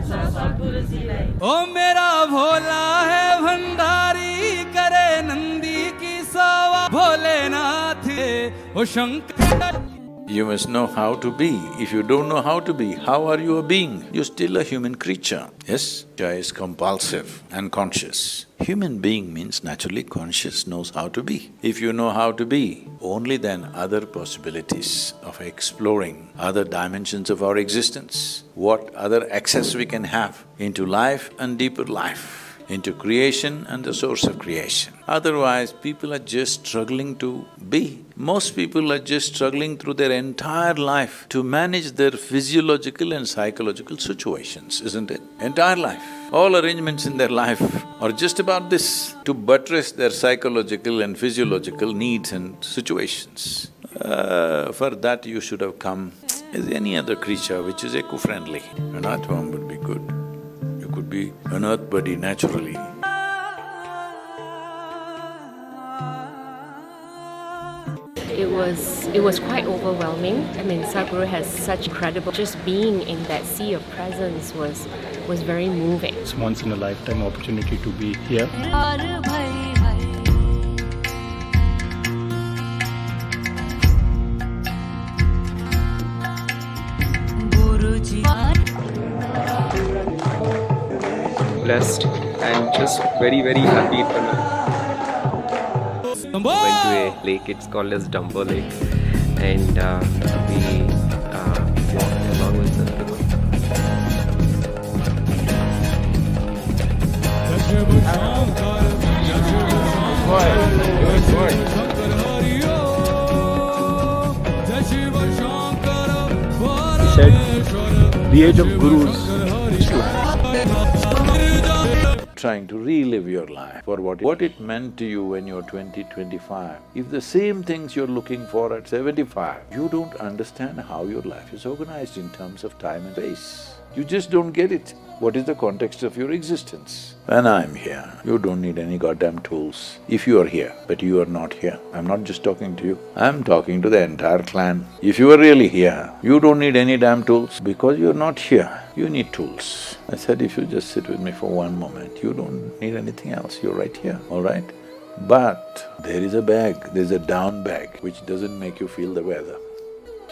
ओ मेरा भोला है भंडारी करे नंदी की सवा भोलेनाथ ओ Shankar You must know how to be. If you don't know how to be, how are you a being? You're still a human creature. Yes, Jai is compulsive and conscious. Human being means naturally conscious, knows how to be. If you know how to be, only then other possibilities of exploring other dimensions of our existence, what other access we can have into life and deeper life, into creation and the source of creation. Otherwise, people are just struggling to be. Most people are just struggling through their entire life to manage their physiological and psychological situations, isn't it? Entire life. All arrangements in their life are just about this, to buttress their psychological and physiological needs and situations. For that you should have come as any other creature which is eco-friendly. An earthworm would be good. You could be an earth buddy naturally. It was quite overwhelming. I mean, Sadhguru has such credible… Just being in that sea of presence was very moving. It's once in a lifetime opportunity to be here. Blessed and just very happy. Went to a lake, it's called as Dumbo Lake, and we walked along with the… He said, the age of gurus is to trying to relive your life for what it meant to you when you were 20, 25. If the same things you're looking for at 75, you don't understand how your life is organized in terms of time and space. You just don't get it. What is the context of your existence? When I'm here, you don't need any goddamn tools. If you are here, but you are not here, I'm not just talking to you, I'm talking to the entire clan. If you are really here, you don't need any damn tools. Because you're not here, you need tools. I said, if you just sit with me for one moment, you don't need anything else, you're right here, all right? But there is a bag, there's a down bag which doesn't make you feel the weather.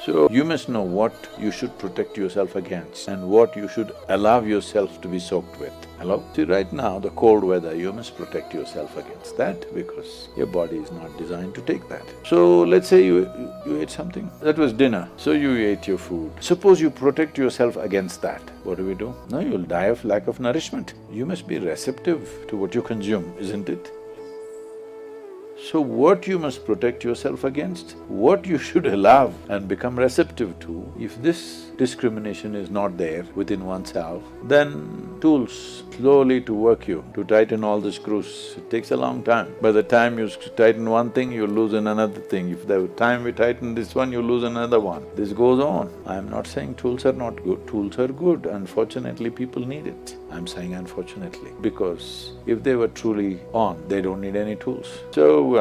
So, you must know what you should protect yourself against and what you should allow yourself to be soaked with. Hello? See, right now, the cold weather, you must protect yourself against that because your body is not designed to take that. So, let's say you ate something, that was dinner, so you ate your food. Suppose you protect yourself against that, what do? No, you'll die of lack of nourishment. You must be receptive to what you consume, isn't it? So what you must protect yourself against, what you should allow and become receptive to, if this discrimination is not there within oneself, then tools slowly to work you, to tighten all the screws, it takes a long time. By the time you tighten one thing, you loosen another thing. If the time we tighten this one, you lose another one. This goes on. I'm not saying tools are not good, tools are good, unfortunately people need it. I'm saying unfortunately, because if they were truly on, they don't need any tools. So,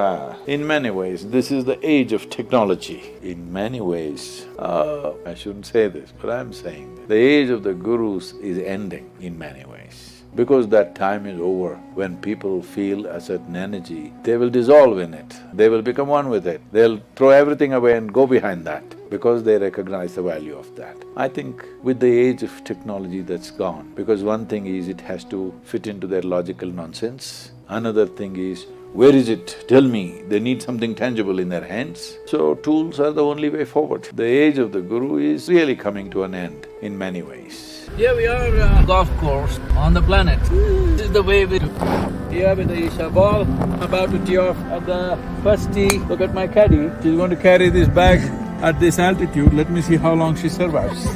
in many ways, this is the age of technology. In many ways, I shouldn't say this, but I'm saying the age of the gurus is ending in many ways. Because that time is over, when people feel a certain energy, they will dissolve in it, they will become one with it, they'll throw everything away and go behind that because they recognize the value of that. I think with the age of technology that's gone, because one thing is it has to fit into their logical nonsense, another thing is, where is it? Tell me, they need something tangible in their hands. So tools are the only way forward. The age of the guru is really coming to an end in many ways. Here we are, golf course on the planet. This is the way we… Here with the Isha ball, about to tee off at the first tee. Look at my caddy, she's going to carry this bag at this altitude. Let me see how long she survives.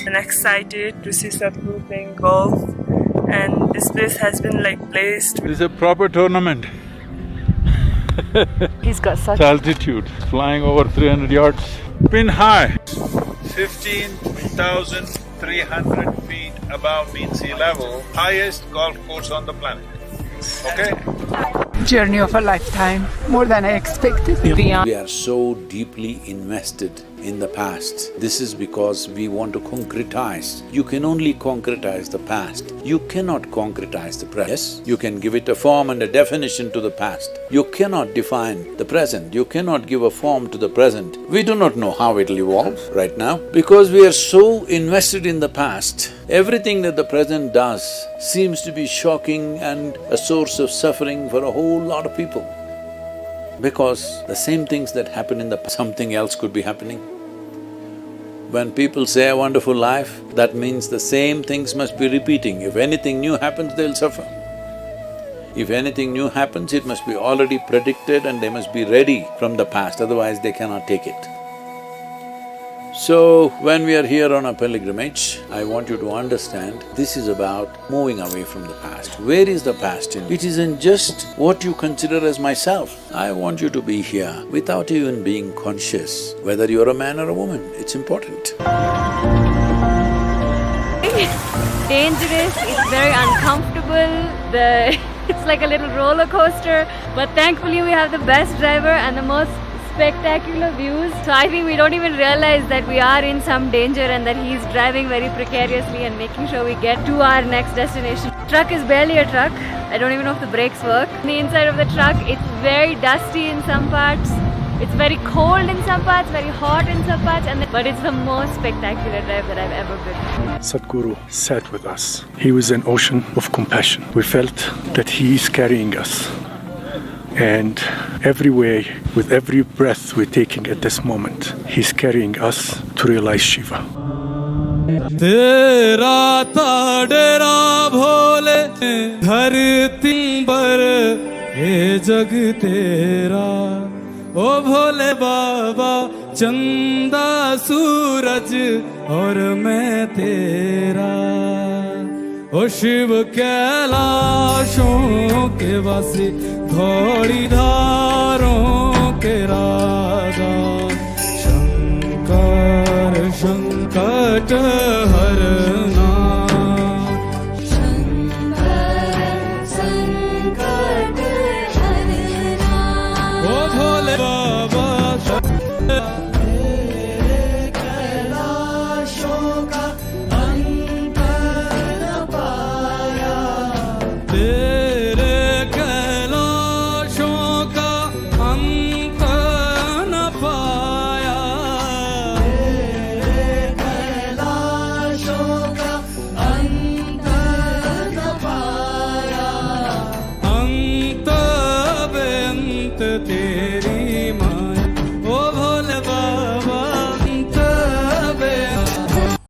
I'm excited to see Sadhguru playing golf, and this place has been placed… This is a proper tournament. He's got such… Altitude, flying over 300 yards. Pin high, 15,300 feet above mean sea level, highest golf course on the planet, okay? Journey of a lifetime, more than I expected. We are so deeply invested in the past. This is because we want to concretize. You can only concretize the past. You cannot concretize the present. Yes, you can give it a form and a definition to the past. You cannot define the present. You cannot give a form to the present. We do not know how it'll evolve right now. Because we are so invested in the past, everything that the present does seems to be shocking and a source of suffering for a whole lot of people. Because the same things that happen in the past, something else could be happening. When people say a wonderful life, that means the same things must be repeating. If anything new happens, they'll suffer. If anything new happens, it must be already predicted and they must be ready from the past, otherwise they cannot take it. So, when we are here on a pilgrimage, I want you to understand, this is about moving away from the past. Where is the past in? It isn't just what you consider as myself. I want you to be here without even being conscious, whether you're a man or a woman, it's important. Dangerous, it's very uncomfortable, it's like a little roller coaster, but thankfully we have the best driver and the most spectacular views. So I think we don't even realize that we are in some danger and that he's driving very precariously and making sure we get to our next destination. Truck is barely a truck. I don't even know if the brakes work. The inside of the truck, it's very dusty in some parts. It's very cold in some parts, very hot in some parts, but it's the most spectacular drive that I've ever been. Sadhguru sat with us. He was an ocean of compassion. We felt that he is carrying us. And every way, with every breath we're taking at this moment, he's carrying us to realize Shiva. Tera ta dera bhole dharti par ye jag tera o bhole baba chanda suraj aur main tera ओ शिव कैलाशों के वासी घोड़ी धारों के राजा शंकर संकट हरना संकट हरना ओ भोले बाबा तेरे कैलाशों का